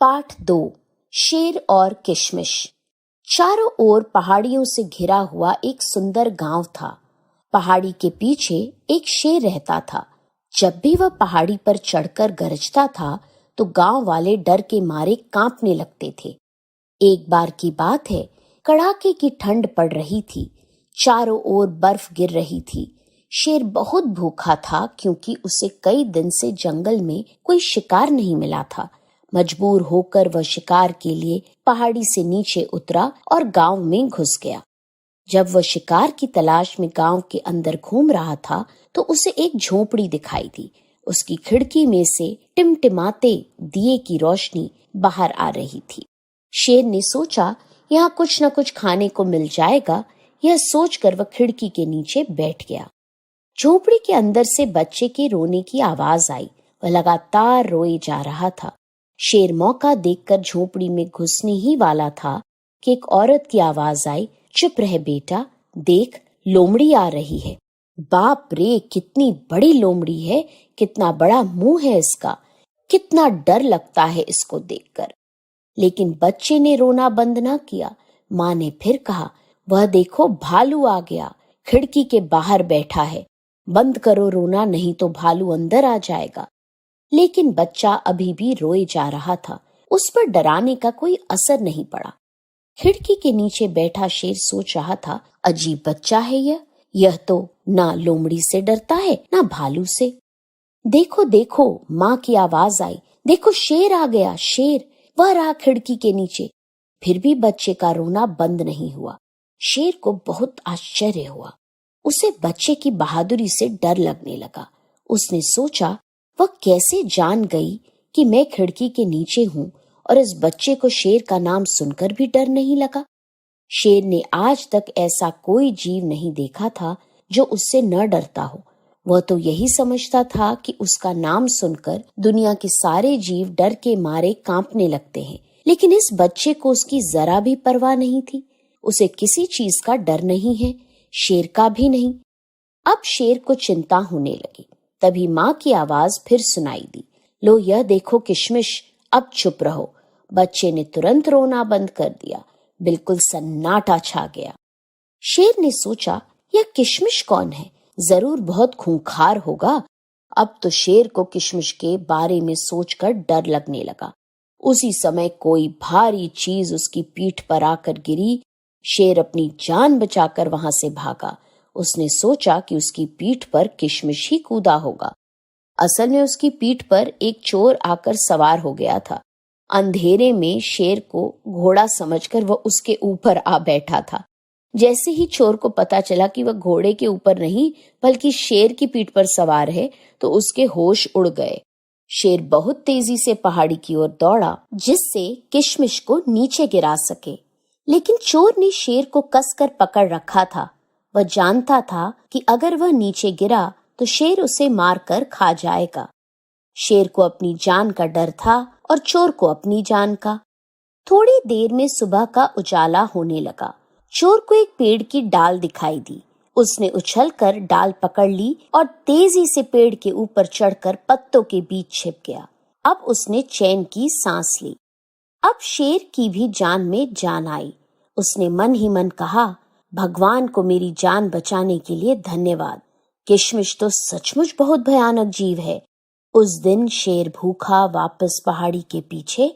पाठ 2 शेर और किशमिश। चारों ओर पहाड़ियों से घिरा हुआ एक सुंदर गांव था। पहाड़ी के पीछे एक शेर रहता था। जब भी वह पहाड़ी पर चढ़कर गरजता था तो गांव वाले डर के मारे कांपने लगते थे। एक बार की बात है, कड़ाके की ठंड पड़ रही थी, चारों ओर बर्फ गिर रही थी। शेर बहुत भूखा था क्योंकि उसे कई दिन से जंगल में कोई शिकार नहीं मिला था। मजबूर होकर वह शिकार के लिए पहाड़ी से नीचे उतरा और गांव में घुस गया। जब वह शिकार की तलाश में गांव के अंदर घूम रहा था तो उसे एक झोपड़ी दिखाई दी। उसकी खिड़की में से टिमटिमाते दिए की रोशनी बाहर आ रही थी। शेर ने सोचा यहाँ कुछ न कुछ खाने को मिल जाएगा। यह सोचकर वह खिड़की के नीचे बैठ गया। झोपड़ी के अंदर से बच्चे के रोने की आवाज आई। वह लगातार रोए जा रहा था। शेर मौका देखकर झोपड़ी में घुसने ही वाला था कि एक औरत की आवाज आई, चुप रह बेटा, देख लोमड़ी आ रही है। बाप रे, कितनी बड़ी लोमड़ी है, कितना बड़ा मुंह है इसका, कितना डर लगता है इसको देखकर। लेकिन बच्चे ने रोना बंद ना किया। माँ ने फिर कहा, वह देखो भालू आ गया, खिड़की के बाहर बैठा है, बंद करो रोना नहीं तो भालू अंदर आ जाएगा। लेकिन बच्चा अभी भी रोए जा रहा था। उस पर डराने का कोई असर नहीं पड़ा। खिड़की के नीचे बैठा शेर सोच रहा था, अजीब बच्चा है यह तो ना लोमड़ी से डरता है ना भालू से। देखो देखो, माँ की आवाज आई, देखो शेर आ गया, शेर। वह रहा खिड़की के नीचे। फिर भी बच्चे का रोना बंद नहीं हुआ। शेर को बहुत आश्चर्य हुआ। उसे बच्चे की बहादुरी से डर लगने लगा। उसने सोचा, वह कैसे जान गई कि मैं खिड़की के नीचे हूँ और इस बच्चे को शेर का नाम सुनकर भी डर नहीं लगा। शेर ने आज तक ऐसा कोई जीव नहीं देखा था जो उससे न डरता हो। वह तो यही समझता था कि उसका नाम सुनकर दुनिया के सारे जीव डर के मारे कांपने लगते हैं। लेकिन इस बच्चे को उसकी जरा भी परवाह नहीं थी। उसे किसी चीज का डर नहीं है, शेर का भी नहीं। अब शेर को चिंता होने लगी। तभी माँ की आवाज फिर सुनाई दी, लो यह देखो किशमिश, अब चुप रहो। बच्चे ने तुरंत रोना बंद कर दिया। बिल्कुल सन्नाटा छा गया। शेर ने सोचा, यह किशमिश कौन है? जरूर बहुत खूंखार होगा। अब तो शेर को किशमिश के बारे में सोचकर डर लगने लगा। उसी समय कोई भारी चीज उसकी पीठ पर आकर गिरी। शेर अपनी जान बचाकर वहां से भागा। उसने सोचा कि उसकी पीठ पर किशमिश ही कूदा होगा। असल में उसकी पीठ पर एक चोर आकर सवार हो गया था। अंधेरे में शेर को घोड़ा समझकर वह उसके ऊपर आ बैठा था। जैसे ही चोर को पता चला कि वह घोड़े के ऊपर नहीं बल्कि शेर की पीठ पर सवार है तो उसके होश उड़ गए। शेर बहुत तेजी से पहाड़ी की ओर दौड़ा जिससे किशमिश को नीचे गिरा सके। लेकिन चोर ने शेर को कसकर पकड़ रखा था। वह जानता था कि अगर वह नीचे गिरा तो शेर उसे मारकर खा जाएगा। शेर को अपनी जान का डर था और चोर को अपनी जान का। थोड़ी देर में सुबह का उजाला होने लगा। चोर को एक पेड़ की डाल दिखाई दी। उसने उछलकर डाल पकड़ ली और तेजी से पेड़ के ऊपर चढ़कर पत्तों के बीच छिप गया। अब उसने चैन की सांस ली। अब शेर की भी जान में जान आई। उसने मन ही मन कहा, भगवान को मेरी जान बचाने के लिए धन्यवाद। किशमिश तो सचमुच बहुत भयानक जीव है। उस दिन शेर भूखा वापस पहाड़ी के पीछे